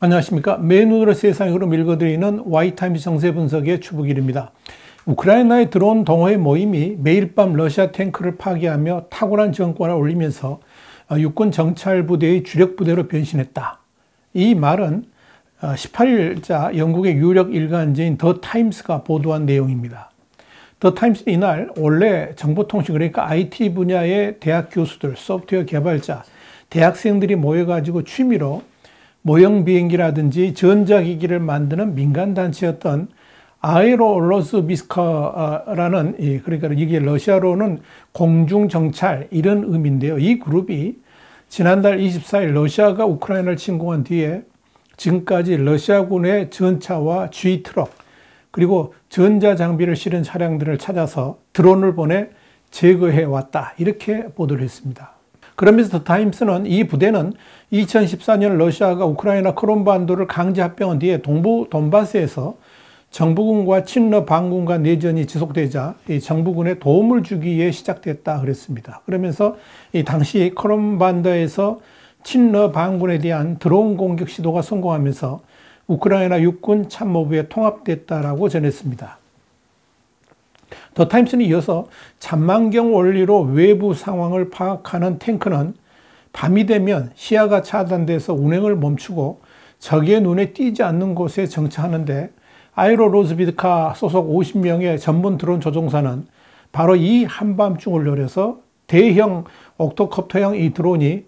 안녕하십니까. 맨눈으로 세상의 흐름 읽어드리는 Y타임즈 정세 분석의 추부길입니다. 우크라이나의 드론 동호회 모임이 매일 밤 러시아 탱크를 파괴하며 탁월한 정권을 올리면서 육군 정찰 부대의 주력 부대로 변신했다. 이 말은 18일자 영국의 유력 일간지인 더 타임스가 보도한 내용입니다. 더 타임스는 이날 원래 정보통신, 그러니까 IT 분야의 대학 교수들, 소프트웨어 개발자, 대학생들이 모여가지고 취미로 모형 비행기라든지 전자기기를 만드는 민간단체였던 아에로로스비스카라는, 그러니까 이게 러시아로는 공중정찰 이런 의미인데요. 이 그룹이 지난달 24일 러시아가 우크라이나를 침공한 뒤에 지금까지 러시아군의 전차와 G트럭 그리고 전자장비를 실은 차량들을 찾아서 드론을 보내 제거해 왔다, 이렇게 보도를 했습니다. 그러면서 더 타임스는 이 부대는 2014년 러시아가 우크라이나 크림반도를 강제 합병한 뒤에 동부 돈바스에서 정부군과 친러 반군과 내전이 지속되자 이 정부군에 도움을 주기 위해 시작됐다 그랬습니다. 그러면서 이 당시 크림반도에서 친러 반군에 대한 드론 공격 시도가 성공하면서 우크라이나 육군 참모부에 통합됐다라고 전했습니다. 더 타임스는 이어서 잔망경 원리로 외부 상황을 파악하는 탱크는 밤이 되면 시야가 차단돼서 운행을 멈추고 적의 눈에 띄지 않는 곳에 정차하는데 아에로로스비드카 소속 50명의 전문 드론 조종사는 바로 이 한밤중을 노려서 대형 옥토콥터형 이 드론이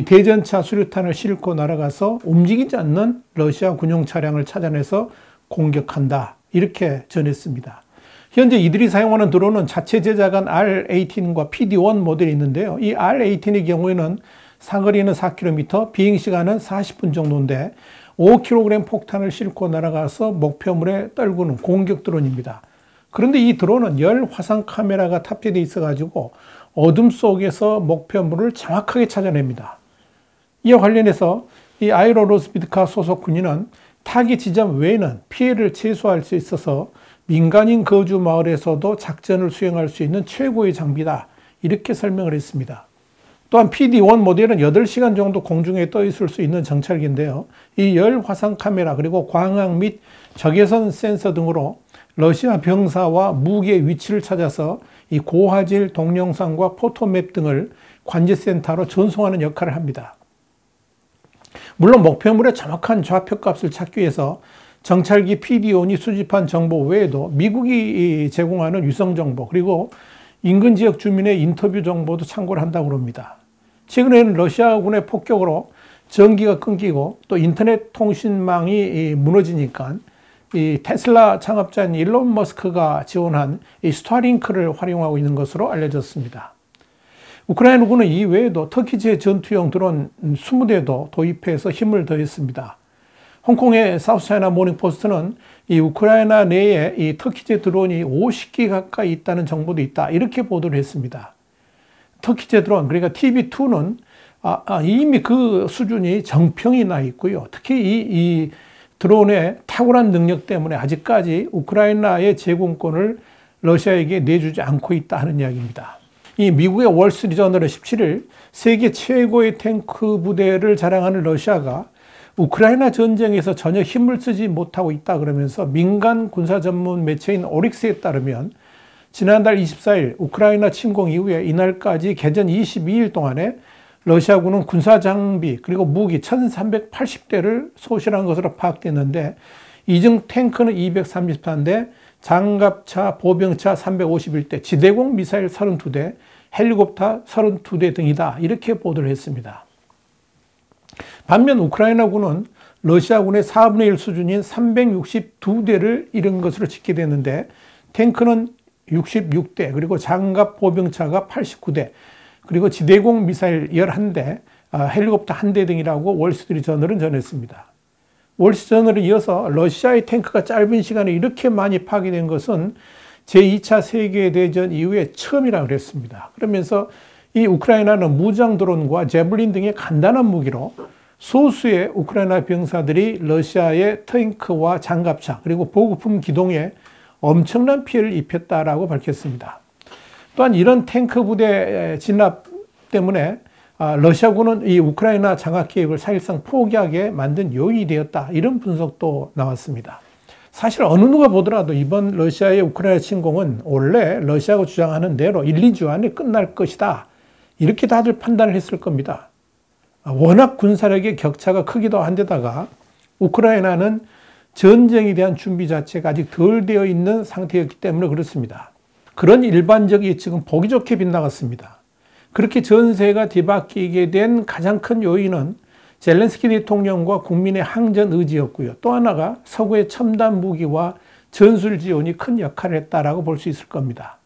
대전차 수류탄을 싣고 날아가서 움직이지 않는 러시아 군용 차량을 찾아내서 공격한다, 이렇게 전했습니다. 현재 이들이 사용하는 드론은 자체 제작한 R-18과 PD-1 모델이 있는데요. 이 R-18의 경우에는 사거리는 4km, 비행시간은 40분 정도인데 5kg 폭탄을 싣고 날아가서 목표물에 떨구는 공격 드론입니다. 그런데 이 드론은 열 화상 카메라가 탑재되어 있어가지고 어둠 속에서 목표물을 정확하게 찾아냅니다. 이와 관련해서 이 아에로로스비드카 소속 군인은 타깃 지점 외에는 피해를 최소화할 수 있어서 민간인 거주 마을에서도 작전을 수행할 수 있는 최고의 장비다, 이렇게 설명을 했습니다. 또한 PD-1 모델은 8시간 정도 공중에 떠 있을 수 있는 정찰기인데요. 이 열 화상 카메라 그리고 광학 및 적외선 센서 등으로 러시아 병사와 무기의 위치를 찾아서 이 고화질 동영상과 포토맵 등을 관제센터로 전송하는 역할을 합니다. 물론 목표물의 정확한 좌표값을 찾기 위해서 정찰기 PD-1이 수집한 정보 외에도 미국이 제공하는 위성 정보 그리고 인근 지역 주민의 인터뷰 정보도 참고를 한다고 합니다. 최근에는 러시아군의 폭격으로 전기가 끊기고 또 인터넷 통신망이 무너지니까 이 테슬라 창업자인 일론 머스크가 지원한 이 스타링크를 활용하고 있는 것으로 알려졌습니다. 우크라이나군은 이 외에도 터키제 전투용 드론 20대도 도입해서 힘을 더했습니다. 홍콩의 사우스차이나 모닝포스트는 이 우크라이나 내에 이 터키제 드론이 50기 가까이 있다는 정보도 있다, 이렇게 보도를 했습니다. 터키제 드론, 그러니까 TB2는 이미 그 수준이 정평이 나 있고요. 특히 이 드론의 탁월한 능력 때문에 아직까지 우크라이나의 제공권을 러시아에게 내주지 않고 있다 하는 이야기입니다. 이 미국의 월스트리트저널은 17일 세계 최고의 탱크 부대를 자랑하는 러시아가 우크라이나 전쟁에서 전혀 힘을 쓰지 못하고 있다 그러면서 민간 군사 전문 매체인 오릭스에 따르면 지난달 24일 우크라이나 침공 이후에 이날까지 개전 22일 동안에 러시아군은 군사 장비 그리고 무기 1380대를 소실한 것으로 파악됐는데 이 중 탱크는 234대, 장갑차, 보병차 351대, 지대공 미사일 32대, 헬리콥터 32대 등이다, 이렇게 보도를 했습니다. 반면 우크라이나군은 러시아군의 4분의 1 수준인 362대를 잃은 것으로 집계됐는데 탱크는 66대, 그리고 장갑 보병차가 89대, 그리고 지대공 미사일 11대, 헬리콥터 1대 등이라고 월스트리트저널은 전했습니다. 월스트리트저널에 이어서 러시아의 탱크가 짧은 시간에 이렇게 많이 파괴된 것은 제2차 세계대전 이후에 처음이라고 그랬습니다. 그러면서 이 우크라이나는 무장 드론과 제블린 등의 간단한 무기로 소수의 우크라이나 병사들이 러시아의 탱크와 장갑차 그리고 보급품 기동에 엄청난 피해를 입혔다라고 밝혔습니다. 또한 이런 탱크 부대 진압 때문에 러시아군은 이 우크라이나 장악 계획을 사실상 포기하게 만든 요인이 되었다. 이런 분석도 나왔습니다. 사실 어느 누가 보더라도 이번 러시아의 우크라이나 침공은 원래 러시아가 주장하는 대로 1, 2주 안에 끝날 것이다. 이렇게 다들 판단을 했을 겁니다. 워낙 군사력의 격차가 크기도 한데다가 우크라이나는 전쟁에 대한 준비 자체가 아직 덜 되어 있는 상태였기 때문에 그렇습니다. 그런 일반적 예측은 보기 좋게 빗나갔습니다. 그렇게 전세가 뒤바뀌게 된 가장 큰 요인은 젤렌스키 대통령과 국민의 항전 의지였고요. 또 하나가 서구의 첨단 무기와 전술 지원이 큰 역할을 했다라고 볼 수 있을 겁니다.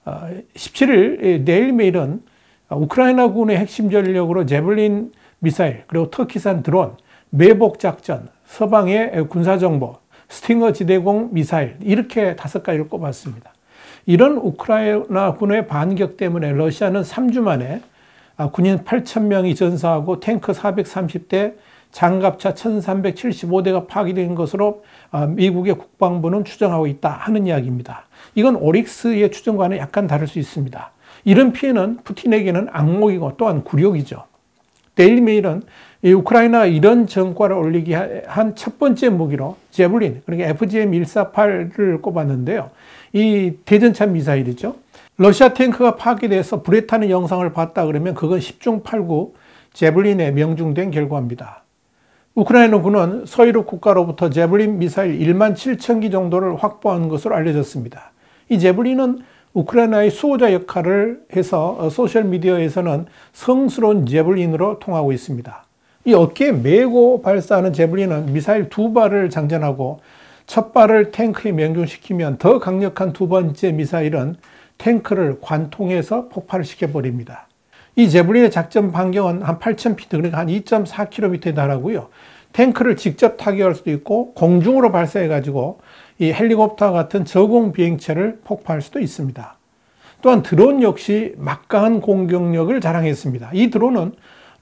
17일 데일메일은 우크라이나군의 핵심 전력으로 제블린 미사일, 그리고 터키산 드론, 매복 작전, 서방의 군사정보, 스팅어 지대공 미사일 이렇게 5가지를 꼽았습니다. 이런 우크라이나군의 반격 때문에 러시아는 3주 만에 군인 8,000명이 전사하고 탱크 430대, 장갑차 1,375대가 파괴된 것으로 미국의 국방부는 추정하고 있다 하는 이야기입니다. 이건 오릭스의 추정과는 약간 다를 수 있습니다. 이런 피해는 푸틴에게는 악몽이고 또한 굴욕이죠. 데일리메일은 이 우크라이나가 이런 전과를 올리게 한 첫 번째 무기로 제블린, 그러니까 FGM-148을 꼽았는데요. 이 대전차 미사일이죠. 러시아 탱크가 파괴돼서 불에 타는 영상을 봤다 그러면 그건 10중 8구 제블린에 명중된 결과입니다. 우크라이나군은 서유럽 국가로부터 제블린 미사일 1만 7천 기 정도를 확보한 것으로 알려졌습니다. 이 제블린은 우크라이나의 수호자 역할을 해서 소셜미디어에서는 성스러운 제블린으로 통하고 있습니다. 이 어깨에 메고 발사하는 제블린은 미사일 2발을 장전하고 첫 발을 탱크에 명중시키면 더 강력한 두 번째 미사일은 탱크를 관통해서 폭발을 시켜버립니다. 이 제블린의 작전 반경은 한 8,000피트, 그러니까 한 2.4km에 달하고요. 탱크를 직접 타격할 수도 있고 공중으로 발사해가지고 이 헬리콥터 같은 저공 비행체를 폭파할 수도 있습니다. 또한 드론 역시 막강한 공격력을 자랑했습니다. 이 드론은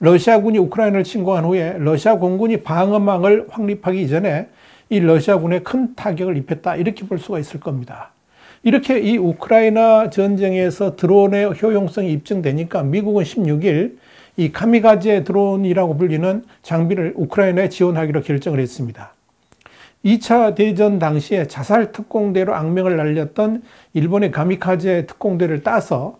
러시아군이 우크라이나를 침공한 후에 러시아 공군이 방어망을 확립하기 이전에 이 러시아군에 큰 타격을 입혔다, 이렇게 볼 수가 있을 겁니다. 이렇게 이 우크라이나 전쟁에서 드론의 효용성이 입증되니까 미국은 16일 이 카미가제 드론이라고 불리는 장비를 우크라이나에 지원하기로 결정을 했습니다. 2차 대전 당시에 자살 특공대로 악명을 날렸던 일본의 가미카제 특공대를 따서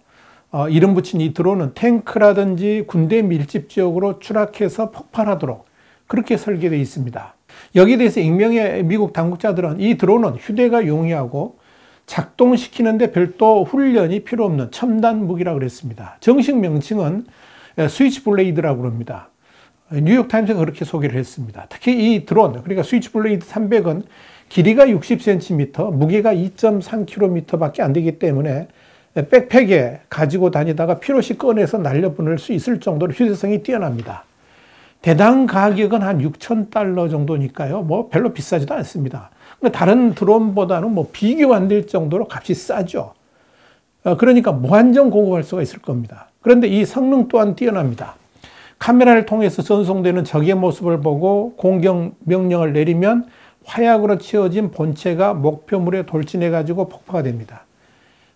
이름 붙인 이 드론은 탱크라든지 군대 밀집 지역으로 추락해서 폭발하도록 그렇게 설계되어 있습니다. 여기에 대해서 익명의 미국 당국자들은 이 드론은 휴대가 용이하고 작동시키는데 별도 훈련이 필요 없는 첨단 무기라고 그랬습니다. 정식 명칭은 스위치블레이드라고 합니다. 뉴욕타임스가 그렇게 소개를 했습니다. 특히 이 드론, 그러니까 스위치블레이드 300은 길이가 60cm, 무게가 2.3km 밖에 안 되기 때문에 백팩에 가지고 다니다가 필요시 꺼내서 날려보낼 수 있을 정도로 휴대성이 뛰어납니다. 대당 가격은 한 $6,000 정도니까요. 뭐 별로 비싸지도 않습니다. 다른 드론보다는 뭐 비교 안 될 정도로 값이 싸죠. 그러니까 무한정 공급할 수가 있을 겁니다. 그런데 이 성능 또한 뛰어납니다. 카메라를 통해서 전송되는 적의 모습을 보고 공격 명령을 내리면 화약으로 채워진 본체가 목표물에 돌진해가지고 폭파가 됩니다.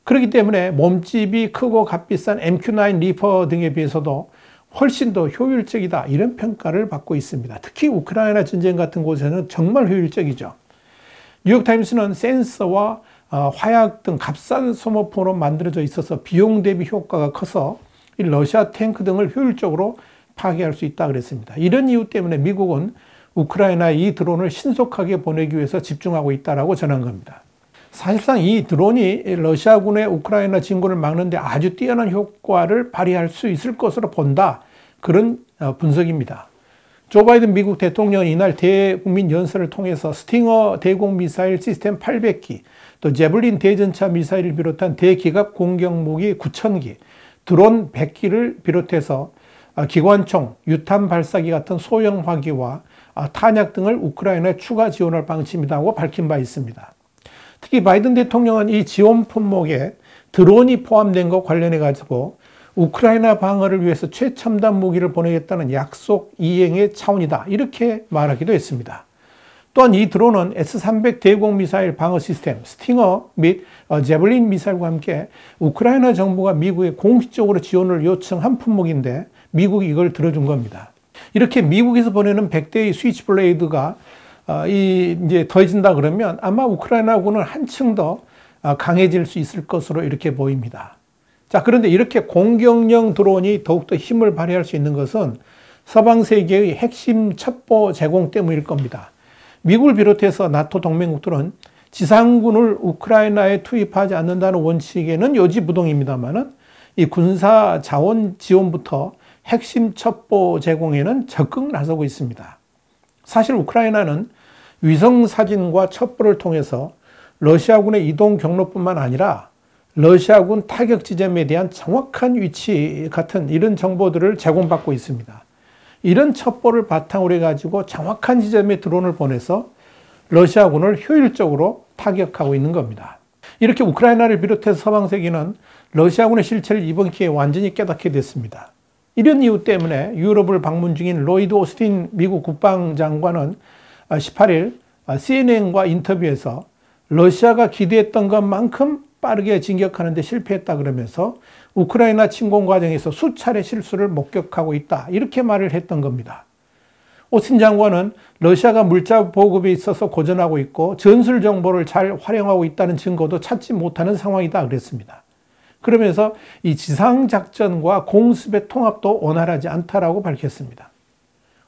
그렇기 때문에 몸집이 크고 값비싼 MQ-9 리퍼 등에 비해서도 훨씬 더 효율적이다, 이런 평가를 받고 있습니다. 특히 우크라이나 전쟁 같은 곳에는 정말 효율적이죠. 뉴욕타임스는 센서와 화약 등 값싼 소모품으로 만들어져 있어서 비용 대비 효과가 커서 이 러시아 탱크 등을 효율적으로 파괴할 수 있다 그랬습니다. 이런 이유 때문에 미국은 우크라이나에 이 드론을 신속하게 보내기 위해서 집중하고 있다라고 전한 겁니다. 사실상 이 드론이 러시아군의 우크라이나 진군을 막는데 아주 뛰어난 효과를 발휘할 수 있을 것으로 본다, 그런 분석입니다. 조 바이든 미국 대통령은 이날 대국민 연설을 통해서 스팅어 대공 미사일 시스템 800기, 또 제블린 대전차 미사일을 비롯한 대기갑 공격 무기 9,000기, 드론 100기를 비롯해서 기관총, 유탄 발사기 같은 소형 화기와 탄약 등을 우크라이나에 추가 지원할 방침이라고 밝힌 바 있습니다. 특히 바이든 대통령은 이 지원 품목에 드론이 포함된 것 관련해 가지고 우크라이나 방어를 위해서 최첨단 무기를 보내겠다는 약속 이행의 차원이다. 이렇게 말하기도 했습니다. 또한 이 드론은 S-300 대공 미사일 방어 시스템, 스팅어 및 제블린 미사일과 함께 우크라이나 정부가 미국에 공식적으로 지원을 요청한 품목인데 미국이 이걸 들어준 겁니다. 이렇게 미국에서 보내는 100대의 스위치블레이드가 이제 더해진다 그러면 아마 우크라이나군은 한층 더 강해질 수 있을 것으로 이렇게 보입니다. 자, 그런데 이렇게 공격용 드론이 더욱더 힘을 발휘할 수 있는 것은 서방 세계의 핵심 첩보 제공 때문일 겁니다. 미국을 비롯해서 나토 동맹국들은 지상군을 우크라이나에 투입하지 않는다는 원칙에는 요지부동입니다만은 이 군사 자원 지원부터 핵심 첩보 제공에는 적극 나서고 있습니다. 사실 우크라이나는 위성 사진과 첩보를 통해서 러시아군의 이동 경로뿐만 아니라 러시아군 타격 지점에 대한 정확한 위치 같은 이런 정보들을 제공받고 있습니다. 이런 첩보를 바탕으로 해가지고 정확한 지점에 드론을 보내서 러시아군을 효율적으로 타격하고 있는 겁니다. 이렇게 우크라이나를 비롯해서 서방 세계는 러시아군의 실체를 이번 기회에 완전히 깨닫게 됐습니다. 이런 이유 때문에 유럽을 방문 중인 로이드 오스틴 미국 국방장관은 18일 CNN과 인터뷰에서 러시아가 기대했던 것만큼 빠르게 진격하는 데 실패했다 그러면서 우크라이나 침공 과정에서 수차례 실수를 목격하고 있다. 이렇게 말을 했던 겁니다. 오스틴 장관은 러시아가 물자 보급에 있어서 고전하고 있고 전술 정보를 잘 활용하고 있다는 증거도 찾지 못하는 상황이다 그랬습니다. 그러면서 이 지상작전과 공습의 통합도 원활하지 않다라고 밝혔습니다.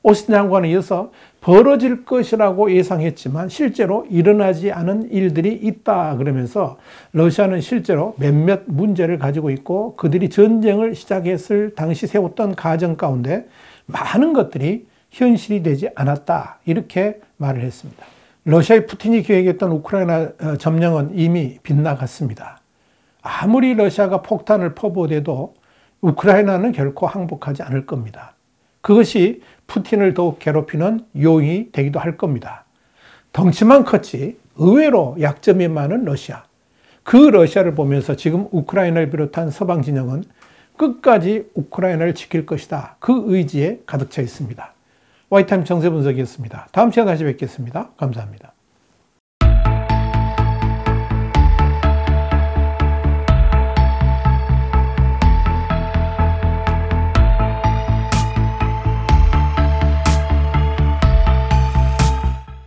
오스틴 장관은 이어서 벌어질 것이라고 예상했지만 실제로 일어나지 않은 일들이 있다 그러면서 러시아는 실제로 몇몇 문제를 가지고 있고 그들이 전쟁을 시작했을 당시 세웠던 가정 가운데 많은 것들이 현실이 되지 않았다 이렇게 말을 했습니다. 러시아의 푸틴이 계획했던 우크라이나 점령은 이미 빗나갔습니다. 아무리 러시아가 폭탄을 퍼부어대도 우크라이나는 결코 항복하지 않을 겁니다. 그것이 푸틴을 더욱 괴롭히는 요인이 되기도 할 겁니다. 덩치만 컸지 의외로 약점이 많은 러시아. 그 러시아를 보면서 지금 우크라이나를 비롯한 서방 진영은 끝까지 우크라이나를 지킬 것이다. 그 의지에 가득 차 있습니다. 와이타임 정세 분석이었습니다. 다음 시간에 다시 뵙겠습니다. 감사합니다.